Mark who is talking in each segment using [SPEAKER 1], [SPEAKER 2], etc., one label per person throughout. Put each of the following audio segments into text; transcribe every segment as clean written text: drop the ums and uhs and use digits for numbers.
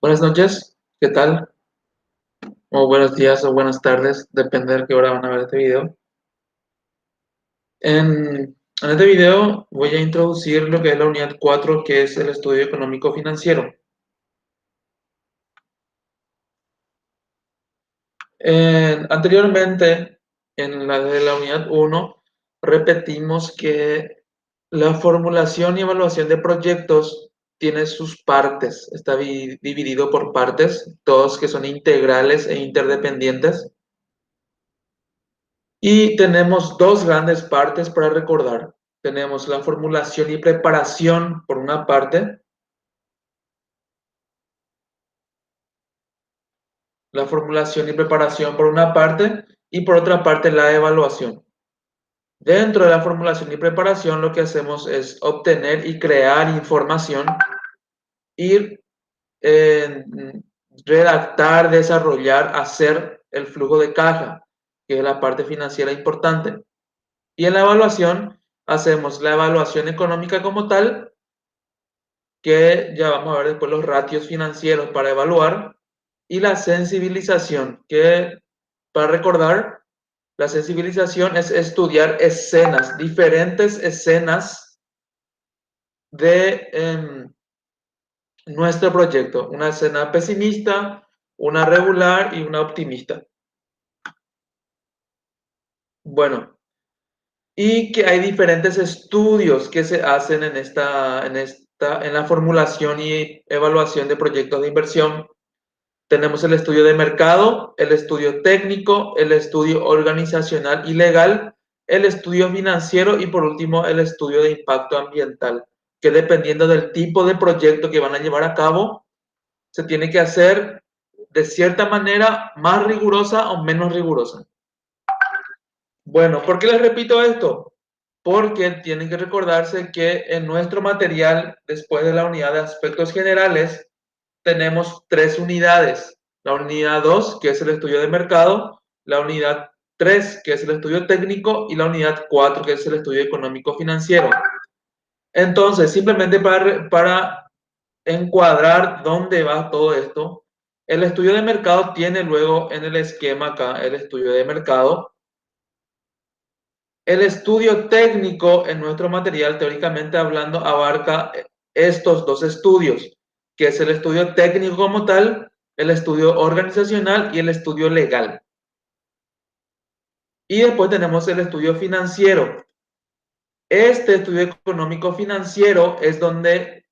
[SPEAKER 1] Buenas noches, ¿qué tal? O buenos días o buenas tardes, depende de qué hora van a ver este video. En este video voy a introducir lo que es la unidad 4, que es el estudio económico financiero. Anteriormente, en la de la unidad 1, repetimos que la formulación y evaluación de proyectos tiene sus partes, está dividido por partes, todos que son integrales e interdependientes. Y tenemos dos grandes partes para recordar. Tenemos la formulación y preparación por una parte, la formulación y preparación por una parte, y por otra parte la evaluación. Dentro de la formulación y preparación lo que hacemos es obtener y crear información, ir, eh, redactar, desarrollar, hacer el flujo de caja, que es la parte financiera importante. Y en la evaluación hacemos la evaluación económica como tal, que ya vamos a ver después los ratios financieros para evaluar, y la sensibilización, que para recordar, la sensibilización es estudiar escenas, diferentes escenas de nuestro proyecto, una escena pesimista, una regular y una optimista. Bueno, y que hay diferentes estudios que se hacen en la formulación y evaluación de proyectos de inversión. Tenemos el estudio de mercado, el estudio técnico, el estudio organizacional y legal, el estudio financiero y por último el estudio de impacto ambiental, que dependiendo del tipo de proyecto que van a llevar a cabo, se tiene que hacer de cierta manera más rigurosa o menos rigurosa. Bueno, ¿por qué les repito esto? Porque tienen que recordarse que en nuestro material, después de la unidad de aspectos generales, tenemos tres unidades. La unidad 2, que es el estudio de mercado, la unidad 3, que es el estudio técnico, y la unidad 4, que es el estudio económico financiero. Entonces, simplemente para encuadrar dónde va todo esto, el estudio de mercado tiene luego en el esquema acá el estudio de mercado. El estudio técnico en nuestro material, teóricamente hablando, abarca estos dos estudios, que es el estudio técnico como tal, el estudio organizacional y el estudio legal. Y después tenemos el estudio financiero. Este estudio económico financiero es donde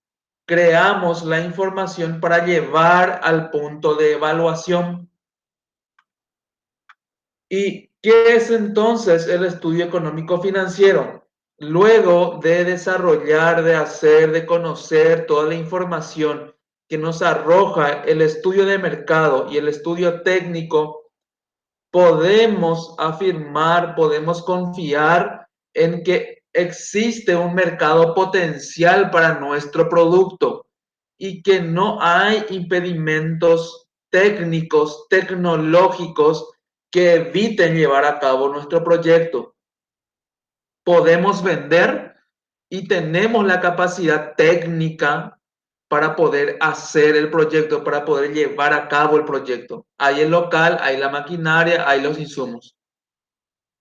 [SPEAKER 1] creamos la información para llevar al punto de evaluación. ¿Y qué es entonces el estudio económico financiero? Luego de desarrollar, de hacer, de conocer toda la información que nos arroja el estudio de mercado y el estudio técnico, podemos afirmar, podemos confiar en que existe un mercado potencial para nuestro producto y que no hay impedimentos técnicos, tecnológicos que eviten llevar a cabo nuestro proyecto. Podemos vender y tenemos la capacidad técnica para poder hacer el proyecto, para poder llevar a cabo el proyecto. Hay el local, hay la maquinaria, hay los insumos.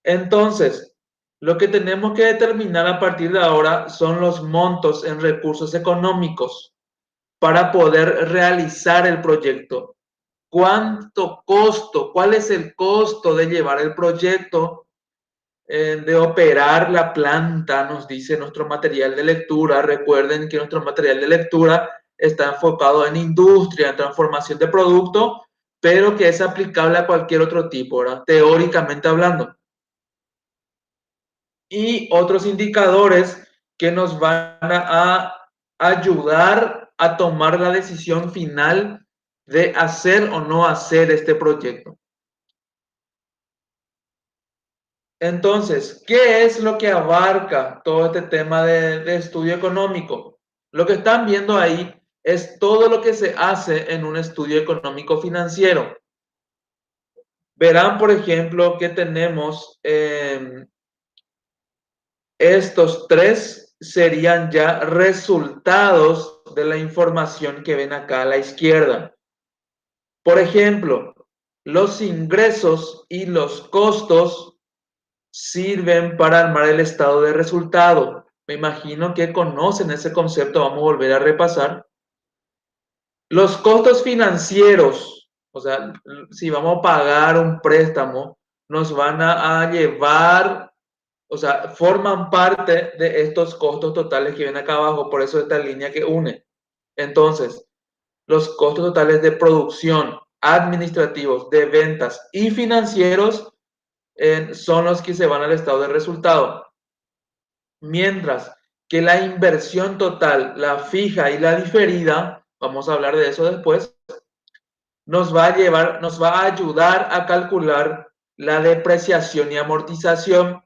[SPEAKER 1] Entonces, lo que tenemos que determinar a partir de ahora son los montos en recursos económicos para poder realizar el proyecto. ¿Cuánto costo? ¿Cuál es el costo de llevar el proyecto? De operar la planta, nos dice nuestro material de lectura. Recuerden que nuestro material de lectura está enfocado en industria, en transformación de producto, pero que es aplicable a cualquier otro tipo, ¿verdad? Teóricamente hablando. Y otros indicadores que nos van a ayudar a tomar la decisión final de hacer o no hacer este proyecto. Entonces, ¿qué es lo que abarca todo este tema de estudio económico? Lo que están viendo ahí es todo lo que se hace en un estudio económico financiero. Verán, por ejemplo, que tenemos estos tres serían ya resultados de la información que ven acá a la izquierda. Por ejemplo, los ingresos y los costos sirven para armar el estado de resultado. Me imagino que conocen ese concepto, vamos a volver a repasar. Los costos financieros, o sea, si vamos a pagar un préstamo, nos van a llevar, o sea, forman parte de estos costos totales que vienen acá abajo, por eso esta línea que une. Entonces, los costos totales de producción, administrativos, de ventas y financieros son los que se van al estado de resultado. Mientras que la inversión total, la fija y la diferida, vamos a hablar de eso después, nos va a llevar, nos va a ayudar a calcular la depreciación y amortización.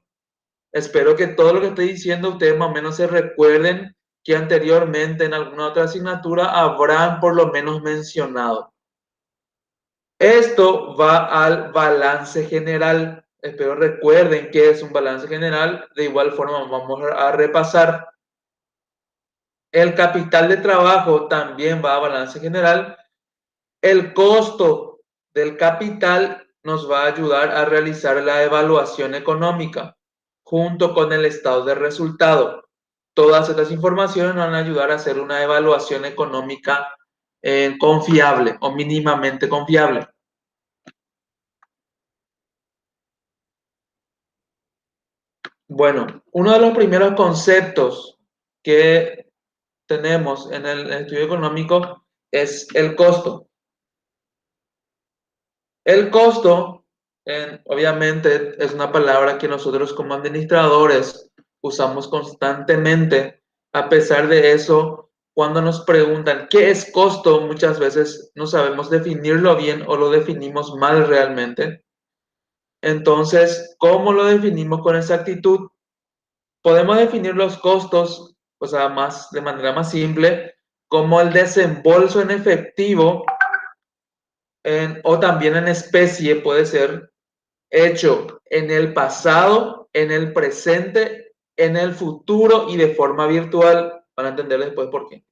[SPEAKER 1] Espero que todo lo que estoy diciendo ustedes más o menos se recuerden que anteriormente en alguna otra asignatura habrán por lo menos mencionado. Esto va al balance general. Espero recuerden que es un balance general. De igual forma vamos a repasar. El capital de trabajo también va a balance general. El costo del capital nos va a ayudar a realizar la evaluación económica junto con el estado de resultado. Todas estas informaciones nos van a ayudar a hacer una evaluación económica confiable o mínimamente confiable. Bueno, uno de los primeros conceptos que tenemos en el estudio económico es el costo. El costo, obviamente, es una palabra que nosotros como administradores usamos constantemente. A pesar de eso, cuando nos preguntan qué es costo, muchas veces no sabemos definirlo bien o lo definimos mal realmente. Entonces, ¿cómo lo definimos con exactitud? Podemos definir los costos, o sea, de manera más simple, como el desembolso en efectivo o también en especie, puede ser hecho en el pasado, en el presente, en el futuro y de forma virtual. Van a entender después por qué.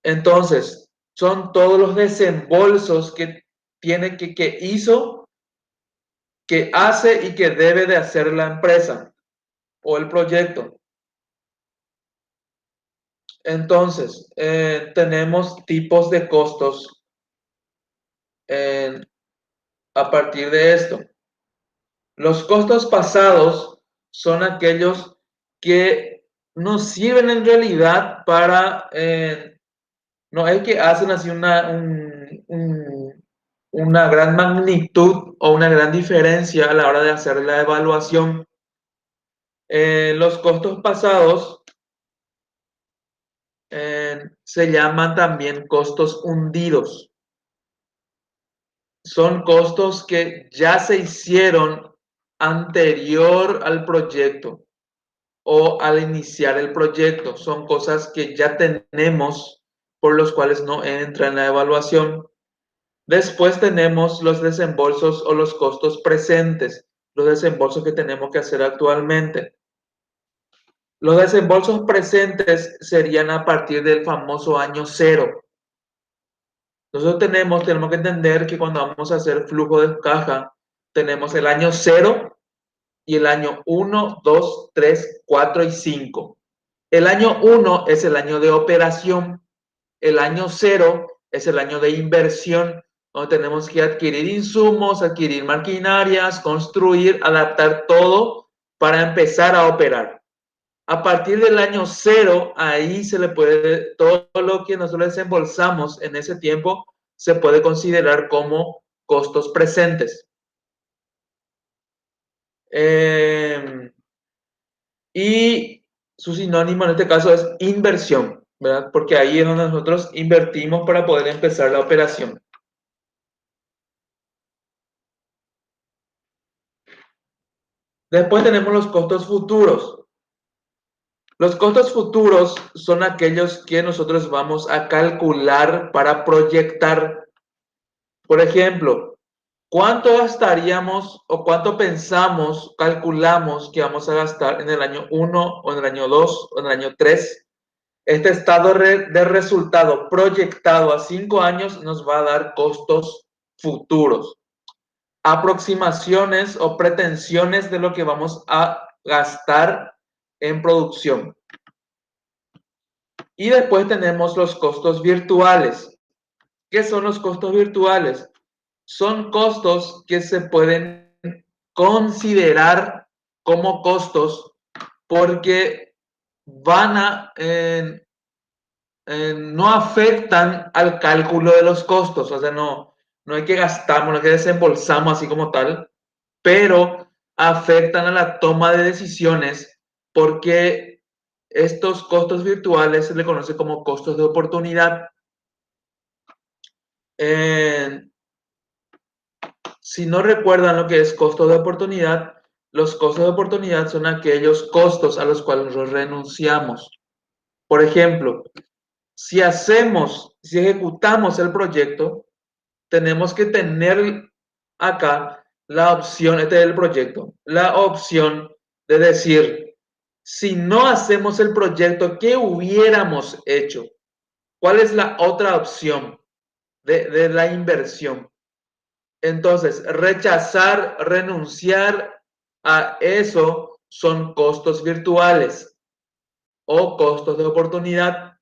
[SPEAKER 1] Entonces, son todos los desembolsos que tiene que hizo, que hace y que debe de hacer la empresa o el proyecto. Entonces, tenemos tipos de costos eh, a partir de esto. Los costos pasados son aquellos que nos sirven en realidad para, no es que hacen así una gran magnitud o una gran diferencia a la hora de hacer la evaluación. Los costos pasados se llaman también costos hundidos. Son costos que ya se hicieron anterior al proyecto o al iniciar el proyecto. Son cosas que ya tenemos por los cuales no entra en la evaluación. Después tenemos los desembolsos o los costos presentes, los desembolsos que tenemos que hacer actualmente. Los desembolsos presentes serían a partir del famoso año cero. Nosotros tenemos que entender que cuando vamos a hacer flujo de caja, tenemos el año cero y el año 1, 2, 3, 4 y 5. El año 1 es el año de operación, el año cero es el año de inversión, donde tenemos que adquirir insumos, adquirir maquinarias, construir, adaptar todo para empezar a operar. A partir del año cero, ahí se le puede, todo lo que nosotros desembolsamos en ese tiempo se puede considerar como costos presentes. Y su sinónimo en este caso es inversión, ¿verdad? Porque ahí es donde nosotros invertimos para poder empezar la operación. Después tenemos los costos futuros. Los costos futuros son aquellos que nosotros vamos a calcular para proyectar. Por ejemplo, ¿cuánto gastaríamos o cuánto pensamos, calculamos que vamos a gastar en el año 1 o en el año 2 o en el año 3? Este estado de resultado proyectado a 5 años nos va a dar costos futuros, aproximaciones o pretensiones de lo que vamos a gastar en producción. Y después tenemos los costos virtuales. ¿Qué son los costos virtuales? Son costos que se pueden considerar como costos porque no afectan al cálculo de los costos, o sea, no hay que gastamos, no hay que desembolsamos así como tal, pero afectan a la toma de decisiones porque estos costos virtuales se le conoce como costos de oportunidad. Si no recuerdan lo que es costo de oportunidad, los costos de oportunidad son aquellos costos a los cuales renunciamos. Por ejemplo, si ejecutamos el proyecto, tenemos que tener acá la opción, este es el proyecto, la opción de decir, si no hacemos el proyecto, ¿qué hubiéramos hecho? ¿Cuál es la otra opción de la inversión? Entonces, rechazar, renunciar a eso son costos virtuales o costos de oportunidad.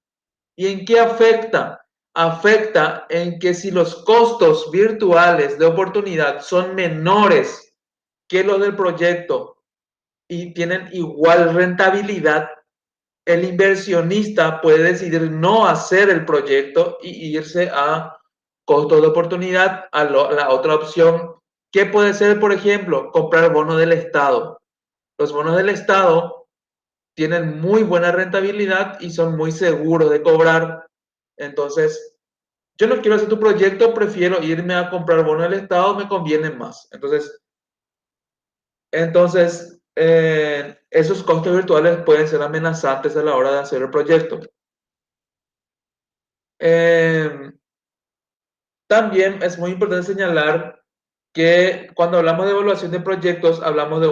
[SPEAKER 1] ¿Y en qué afecta? Afecta en que si los costos virtuales de oportunidad son menores que los del proyecto y tienen igual rentabilidad, el inversionista puede decidir no hacer el proyecto y irse a costos de oportunidad, a la otra opción, que puede ser, por ejemplo, comprar bonos del Estado. Los bonos del Estado tienen muy buena rentabilidad y son muy seguros de cobrar. Entonces, yo no quiero hacer tu proyecto, prefiero irme a comprar bonos del Estado, me conviene más. Entonces, esos costos virtuales pueden ser amenazantes a la hora de hacer el proyecto. También es muy importante señalar que cuando hablamos de evaluación de proyectos, hablamos de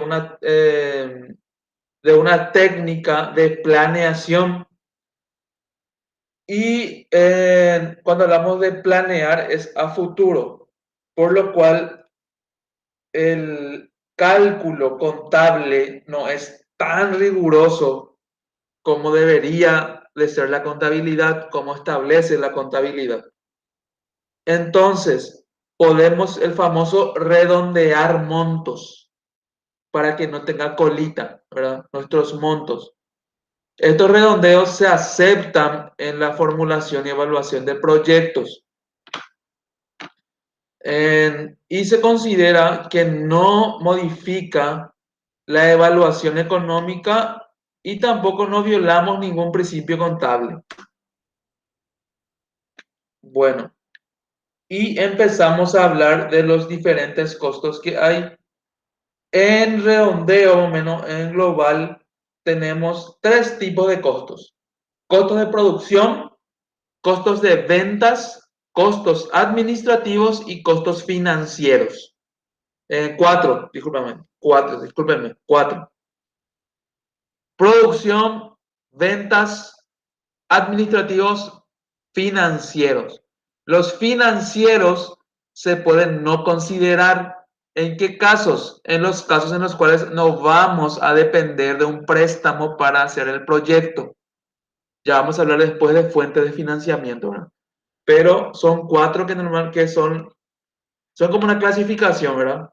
[SPEAKER 1] una técnica de planeación. Y cuando hablamos de planear es a futuro, por lo cual el cálculo contable no es tan riguroso como debería de ser la contabilidad, como establece la contabilidad. Entonces, podemos el famoso redondear montos para que no tenga colita, ¿verdad? Nuestros montos. Estos redondeos se aceptan en la formulación y evaluación de proyectos. Y se considera que no modifica la evaluación económica y tampoco no violamos ningún principio contable. Bueno, y empezamos a hablar de los diferentes costos que hay. En redondeo, menos en global, tenemos 3 tipos de costos. Costos de producción, costos de ventas, costos administrativos y costos financieros. 4, discúlpenme, 4. Producción, ventas, administrativos, financieros. Los financieros se pueden no considerar. ¿En qué casos? En los casos en los cuales no vamos a depender de un préstamo para hacer el proyecto. Ya vamos a hablar después de fuentes de financiamiento, ¿verdad? Pero son 4 que son como una clasificación, ¿verdad?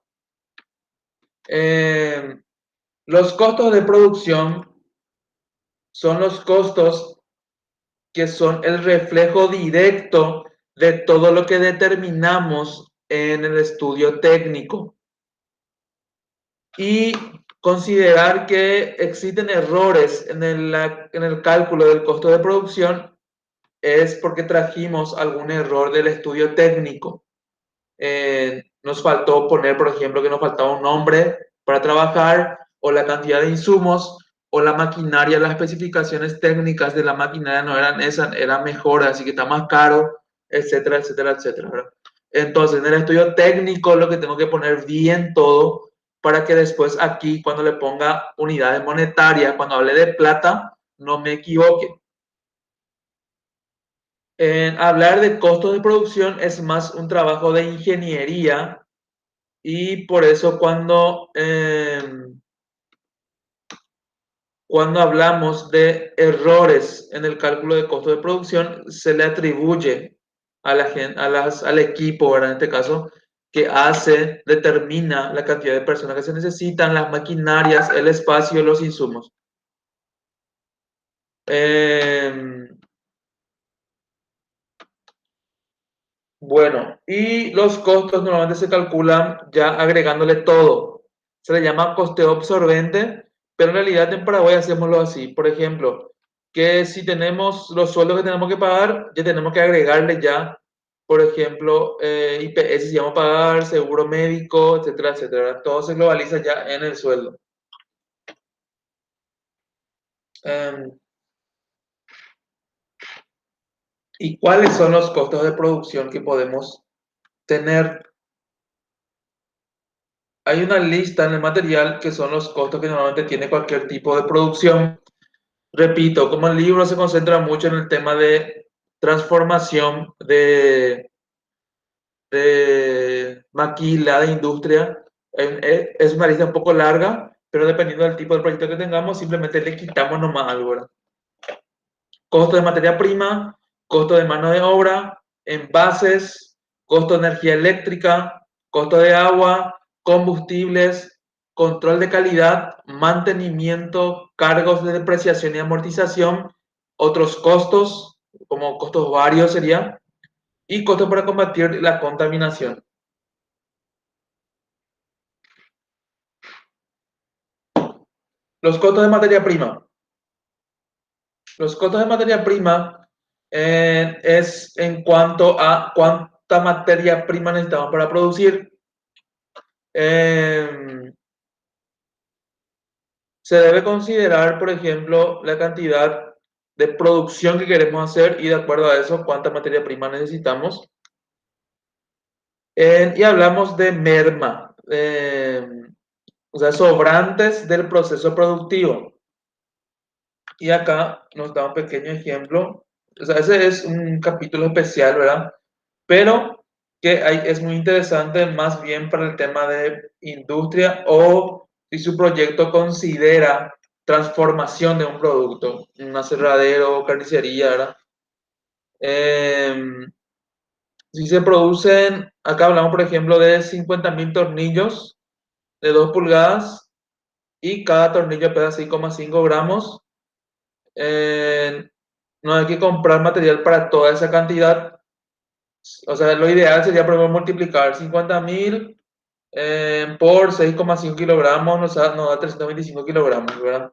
[SPEAKER 1] Los costos de producción son los costos que son el reflejo directo de todo lo que determinamos en el estudio técnico. Y considerar que existen errores en el cálculo del costo de producción es porque trajimos algún error del estudio técnico. Nos faltó poner, por ejemplo, que nos faltaba un nombre para trabajar, o la cantidad de insumos, o la maquinaria, las especificaciones técnicas de la maquinaria no eran esas, eran mejores, así que está más caro, etcétera, etcétera, etcétera, ¿verdad? Entonces, en el estudio técnico lo que tengo que poner bien todo para que después aquí, cuando le ponga unidades monetarias, cuando hable de plata, no me equivoque. Hablar de costos de producción es más un trabajo de ingeniería y por eso cuando hablamos de errores en el cálculo de costo de producción, se le atribuye a la gente, al equipo, ¿verdad? En este caso, que determina la cantidad de personas que se necesitan, las maquinarias, el espacio, los insumos. Eh, Bueno, y los costos normalmente se calculan ya agregándole todo. Se le llama costeo absorbente, pero en realidad en Paraguay hacemoslo así. Por ejemplo, que si tenemos los sueldos que tenemos que pagar, ya tenemos que agregarle ya, por ejemplo, IPS si vamos a pagar, seguro médico, etcétera, etcétera. Todo se globaliza ya en el sueldo. Em, ¿Y cuáles son los costos de producción que podemos tener? Hay una lista en el material que son los costos que normalmente tiene cualquier tipo de producción. Repito, como el libro se concentra mucho en el tema de transformación de maquila, de industria, es una lista un poco larga, pero dependiendo del tipo de proyecto que tengamos, simplemente le quitamos nomás algo, ¿verdad? Costo de materia prima, costo de mano de obra, envases, costo de energía eléctrica, costo de agua, combustibles, control de calidad, mantenimiento, cargos de depreciación y amortización, otros costos, como costos varios sería, y costos para combatir la contaminación. Los costos de materia prima. Los costos de materia prima es en cuanto a cuánta materia prima necesitamos para producir. Eh, Se debe considerar, por ejemplo, la cantidad de producción que queremos hacer y de acuerdo a eso, cuánta materia prima necesitamos. Y hablamos de merma, o sea, sobrantes del proceso productivo. Y acá nos da un pequeño ejemplo. O sea, ese es un capítulo especial, ¿verdad? Pero que es muy interesante más bien para el tema de industria o si su proyecto considera transformación de un producto, un aserradero, carnicería, ¿verdad? Eh, si se producen, acá hablamos por ejemplo de 50.000 tornillos de 2 pulgadas y cada tornillo pesa 6,5 gramos. Eh, no hay que comprar material para toda esa cantidad. O sea, lo ideal sería, por ejemplo, multiplicar 50.000 por 6,5 kilogramos, nos da 325 kilogramos, ¿verdad?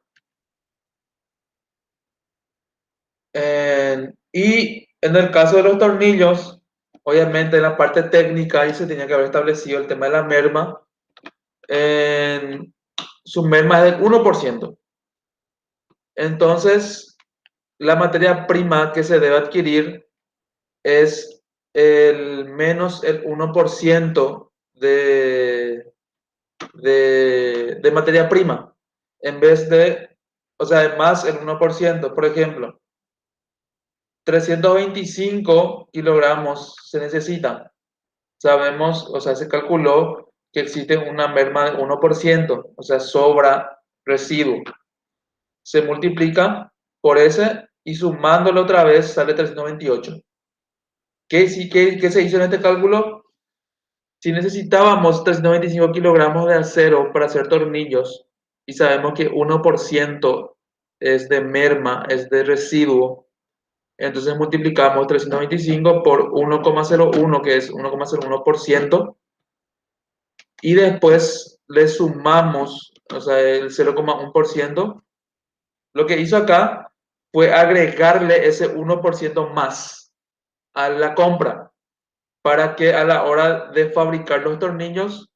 [SPEAKER 1] Y en el caso de los tornillos, obviamente en la parte técnica ahí se tenía que haber establecido el tema de la merma. Su merma es del 1%. Entonces, la materia prima que se debe adquirir es el menos el 1% de materia prima, en vez de, o sea, más el 1%. Por ejemplo, 325 kilogramos se necesitan. Sabemos, o sea, se calculó que existe una merma de 1%, o sea, sobra residuo. Se multiplica por ese y sumándolo otra vez sale 328. ¿Qué se hizo en este cálculo? Si necesitábamos 395 kilogramos de acero para hacer tornillos y sabemos que 1% es de merma, es de residuo, entonces multiplicamos 395 por 1,01, que es 1,01%, y después le sumamos, o sea, el 0,1%. Lo que hizo acá fue agregarle ese 1% más a la compra para que a la hora de fabricar los tornillos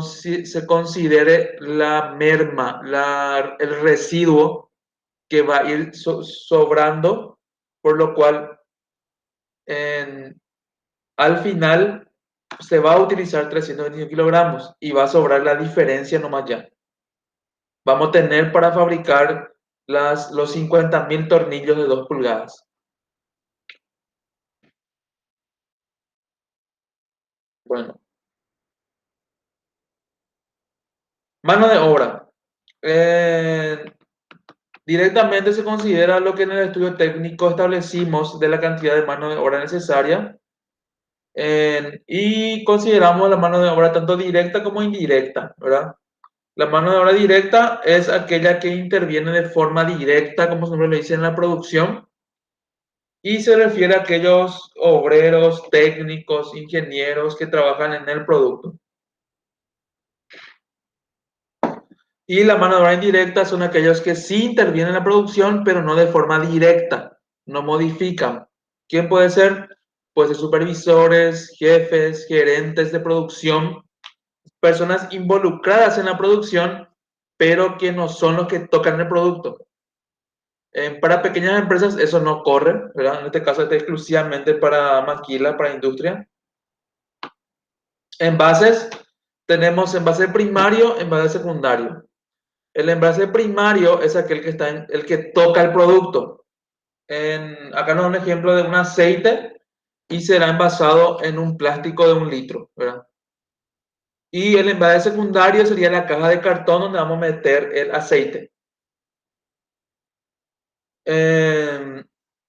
[SPEAKER 1] se considere la merma, el residuo que va a ir sobrando, por lo cual al final se va a utilizar 325 kilogramos y va a sobrar la diferencia nomás ya. Vamos a tener para fabricar los 50.000 tornillos de 2 pulgadas. Bueno, mano de obra. Eh, Directamente se considera lo que en el estudio técnico establecimos de la cantidad de mano de obra necesaria, y consideramos la mano de obra tanto directa como indirecta, ¿verdad? La mano de obra directa es aquella que interviene de forma directa, como siempre lo dice en la producción, y se refiere a aquellos obreros, técnicos, ingenieros que trabajan en el producto. Y la mano de obra indirecta son aquellos que sí intervienen en la producción, pero no de forma directa, no modifican. ¿Quién puede ser? Puede ser supervisores, jefes, gerentes de producción, personas involucradas en la producción, pero que no son los que tocan el producto. Para pequeñas empresas eso no corre, ¿verdad? En este caso está exclusivamente para maquila, para industria. Envases, tenemos envase primario, envase secundario. El envase primario es aquel que está el que toca el producto. Acá nos da un ejemplo de un aceite y será envasado en un plástico de 1 litro, ¿verdad? Y el envase secundario sería la caja de cartón donde vamos a meter el aceite. Eh,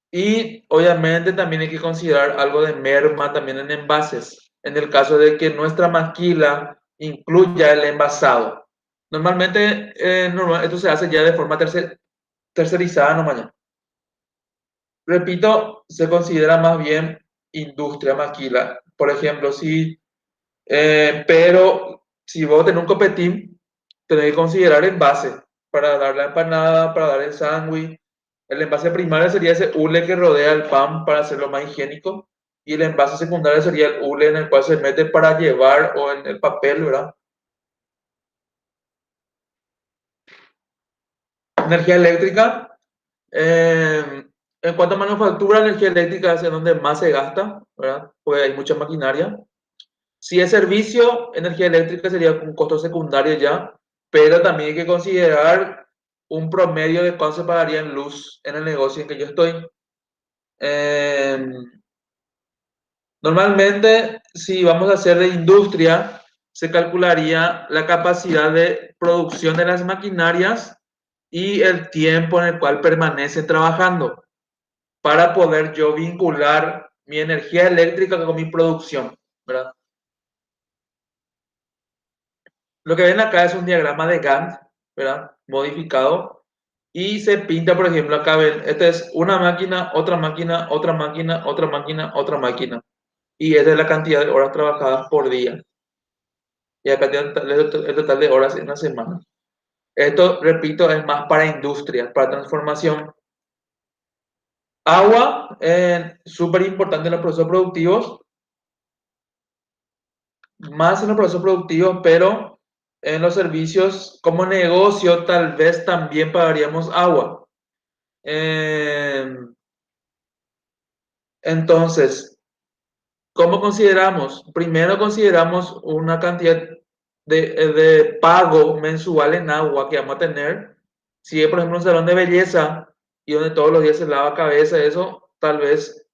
[SPEAKER 1] y obviamente también hay que considerar algo de merma también en envases, en el caso de que nuestra maquila incluya el envasado. Normalmente esto se hace ya de forma tercerizada, no mañana. Repito, se considera más bien industria maquila. Por ejemplo, pero si vos tenés un copetín, tenés que considerar envase para dar la empanada, para dar el sándwich. El envase primario sería ese hule que rodea el pan para hacerlo más higiénico. Y el envase secundario sería el hule en el cual se mete para llevar o en el papel, ¿verdad? Energía eléctrica. En cuanto a manufactura, energía eléctrica es en donde más se gasta, ¿verdad? Porque hay mucha maquinaria. Si es servicio, energía eléctrica sería un costo secundario ya, pero también hay que considerar un promedio de cuánto se pagaría en luz en el negocio en que yo estoy. Eh, Normalmente, si vamos a hacer de industria, se calcularía la capacidad de producción de las maquinarias y el tiempo en el cual permanece trabajando para poder yo vincular mi energía eléctrica con mi producción, ¿verdad? Lo que ven acá es un diagrama de Gantt, ¿verdad? Modificado. Y se pinta, por ejemplo, acá ven, esta es una máquina, otra máquina, otra máquina, otra máquina, otra máquina. Y esta es la cantidad de horas trabajadas por día. Y acá tiene el total de horas en una semana. Esto, repito, es más para industria, para transformación. Agua, súper importante en los procesos productivos, más en los procesos productivos, pero en los servicios como negocio tal vez también pagaríamos agua. Eh, entonces, ¿cómo consideramos? Primero consideramos una cantidad de pago mensual en agua que vamos a tener. Si es, por ejemplo, un salón de belleza y donde todos los días se lava cabeza, eso tal vez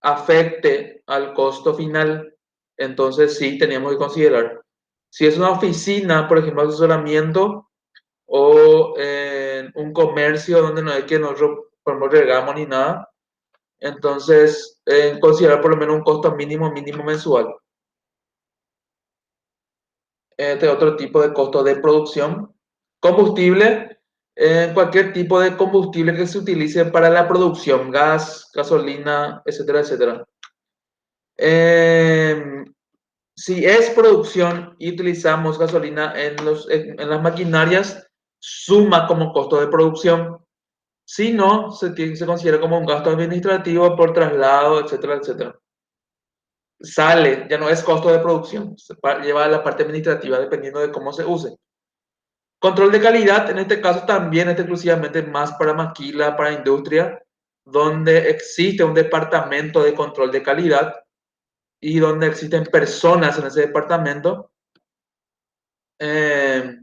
[SPEAKER 1] afecte al costo final. Entonces, sí, teníamos que considerar. Si es una oficina, por ejemplo, asesoramiento o un comercio donde no hay que nosotros, por ejemplo, regamos ni nada, entonces considerar por lo menos un costo mínimo mensual. Este otro tipo de costo de producción. Combustible, cualquier tipo de combustible que se utilice para la producción, gas, gasolina, etcétera, etcétera. Eh, si es producción y utilizamos gasolina en las maquinarias, suma como costo de producción. Si no, se considera como un gasto administrativo por traslado, etcétera, etcétera. Sale, ya no es costo de producción, lleva a la parte administrativa dependiendo de cómo se use. Control de calidad, en este caso también es exclusivamente más para maquila, para industria, donde existe un departamento de control de calidad y donde existen personas en ese departamento. Eh,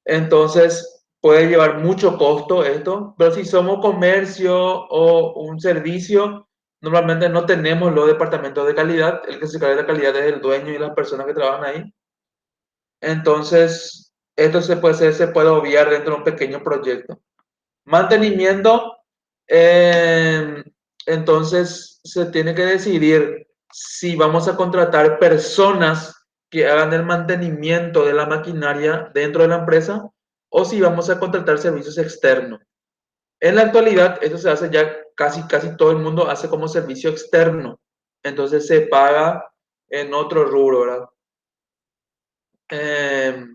[SPEAKER 1] entonces, puede llevar mucho costo esto, pero si somos comercio o un servicio, Normalmente no tenemos los departamentos de calidad, el que se encarga de la calidad es el dueño y las personas que trabajan ahí. Entonces, esto se puede obviar dentro de un pequeño proyecto. Mantenimiento, eh, entonces se tiene que decidir si vamos a contratar personas que hagan el mantenimiento de la maquinaria dentro de la empresa o si vamos a contratar servicios externos. En la actualidad, esto se hace ya casi todo el mundo hace como servicio externo. Entonces se paga en otro rubro, ¿verdad? Eh,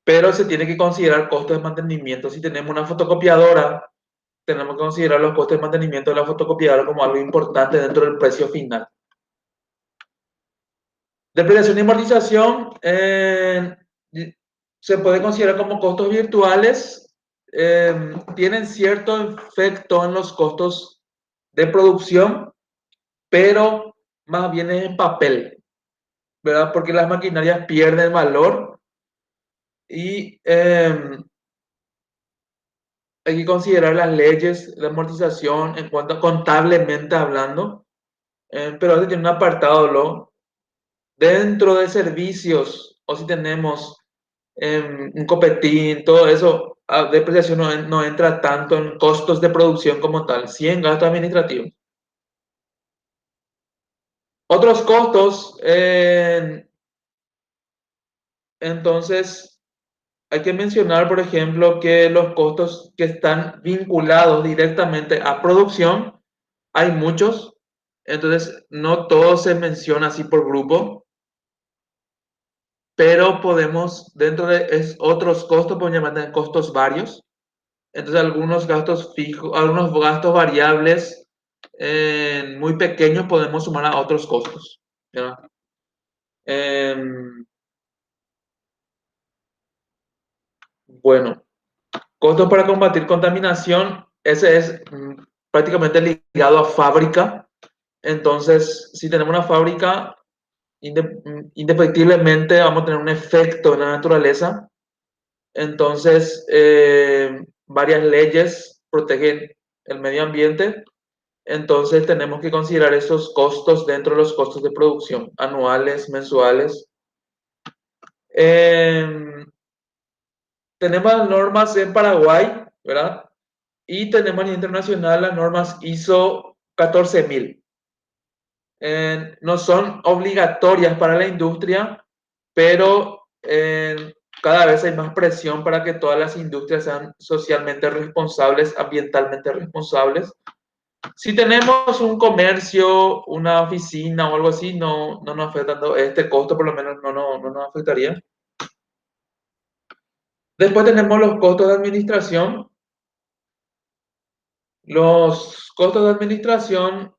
[SPEAKER 1] pero se tiene que considerar costos de mantenimiento. Si tenemos una fotocopiadora, tenemos que considerar los costos de mantenimiento de la fotocopiadora como algo importante dentro del precio final. Depreciación y amortización se puede considerar como costos virtuales. Tienen cierto efecto en los costos de producción, pero más bien es en papel, ¿verdad? Porque las maquinarias pierden valor y hay que considerar las leyes de amortización en cuanto a contablemente hablando, pero este tiene un apartado, ¿no? Dentro de servicios, o si tenemos un copetín, todo eso, depreciación no entra tanto en costos de producción como tal, sí en gastos administrativos. Otros costos, entonces, hay que mencionar, por ejemplo, que los costos que están vinculados directamente a producción, hay muchos, entonces no todo se menciona así por grupo, pero podemos, dentro de otros costos, podemos llamar costos varios. Entonces, algunos gastos fijos, algunos gastos variables muy pequeños podemos sumar a otros costos, ¿verdad? Em, bueno, costos para combatir contaminación, ese es prácticamente ligado a fábrica. Entonces, si tenemos una fábrica, indefectiblemente vamos a tener un efecto en la naturaleza. Entonces, varias leyes protegen el medio ambiente. Entonces, tenemos que considerar esos costos dentro de los costos de producción, anuales, mensuales. Eh, tenemos las normas en Paraguay, ¿verdad? Y tenemos a nivel internacional las normas ISO 14000. No son obligatorias para la industria, pero cada vez hay más presión para que todas las industrias sean socialmente responsables, ambientalmente responsables. Si tenemos un comercio, una oficina o algo así, no nos afecta tanto este costo, por lo menos no nos afectaría. Después tenemos los costos de administración. Los costos de administración,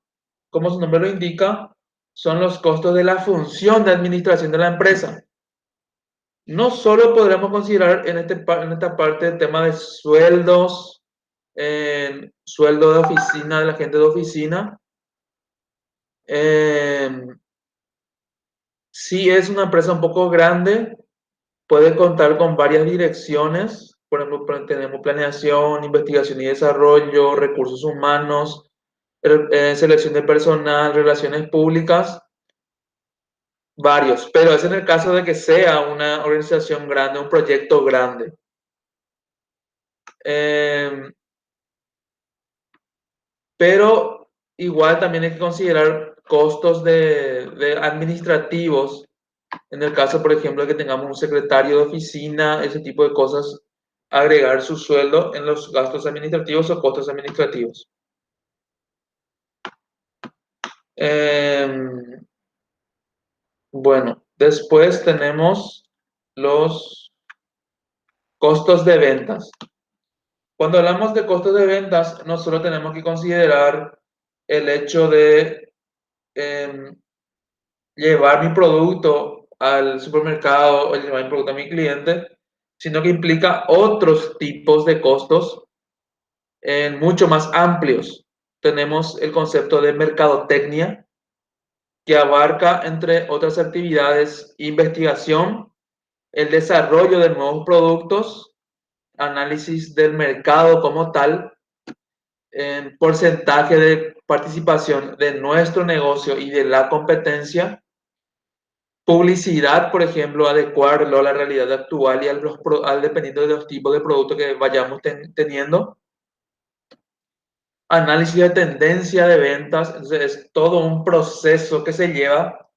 [SPEAKER 1] como su nombre lo indica, son los costos de la función de administración de la empresa. No solo podremos considerar en esta parte el tema de sueldos, sueldo de oficina, de la gente de oficina. Si es una empresa un poco grande, puede contar con varias direcciones. Por ejemplo, tenemos planeación, investigación y desarrollo, recursos humanos, selección de personal, relaciones públicas, varios. Pero es en el caso de que sea una organización grande, un proyecto grande. Pero igual también hay que considerar costos de administrativos. En el caso, por ejemplo, de que tengamos un secretario de oficina, ese tipo de cosas, agregar su sueldo en los gastos administrativos o costos administrativos. Bueno, después tenemos los costos de ventas. Cuando hablamos de costos de ventas, no solo tenemos que considerar el hecho de eh, llevar mi producto al supermercado o llevar mi producto a mi cliente, sino que implica otros tipos de costos mucho más amplios. Tenemos el concepto de mercadotecnia, que abarca, entre otras actividades, investigación, el desarrollo de nuevos productos, análisis del mercado como tal, en porcentaje de participación de nuestro negocio y de la competencia. Publicidad, por ejemplo, adecuarlo a la realidad actual y al dependiendo de los tipos de productos que vayamos teniendo. Análisis de tendencia de ventas, entonces es todo un proceso que se lleva.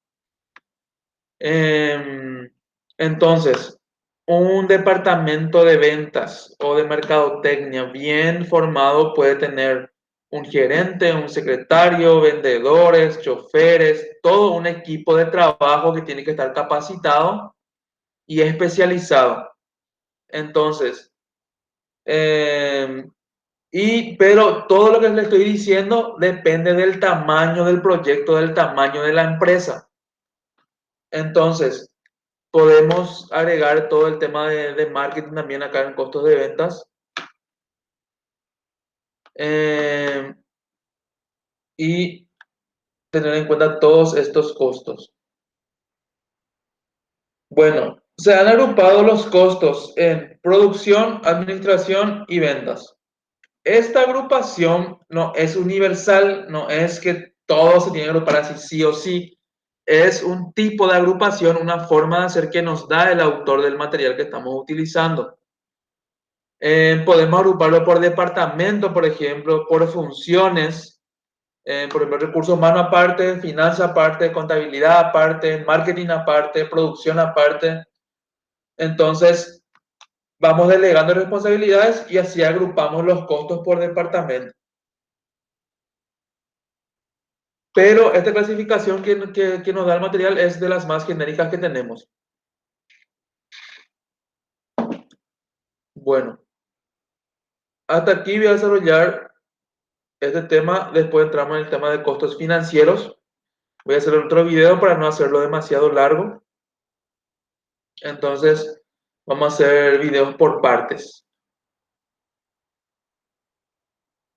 [SPEAKER 1] Entonces, un departamento de ventas o de mercadotecnia bien formado puede tener un gerente, un secretario, vendedores, choferes, todo un equipo de trabajo que tiene que estar capacitado y especializado. Entonces, pero todo lo que le estoy diciendo depende del tamaño del proyecto, del tamaño de la empresa. Entonces, podemos agregar todo el tema de marketing también acá en costos de ventas. Y tener en cuenta todos estos costos. Bueno, se han agrupado los costos en producción, administración y ventas. Esta agrupación no es universal, no es que todo se tiene que agrupar así sí o sí. Es un tipo de agrupación, una forma de hacer que nos da el autor del material que estamos utilizando. Podemos agruparlo por departamento, por ejemplo, por funciones, por ejemplo, recursos humanos aparte, finanzas aparte, contabilidad aparte, marketing aparte, producción aparte. Entonces, vamos delegando responsabilidades y así agrupamos los costos por departamento. Pero esta clasificación que nos da el material es de las más genéricas que tenemos. Bueno, hasta aquí voy a desarrollar este tema. Después entramos en el tema de costos financieros. Voy a hacer otro video para no hacerlo demasiado largo. Entonces, vamos a hacer videos por partes.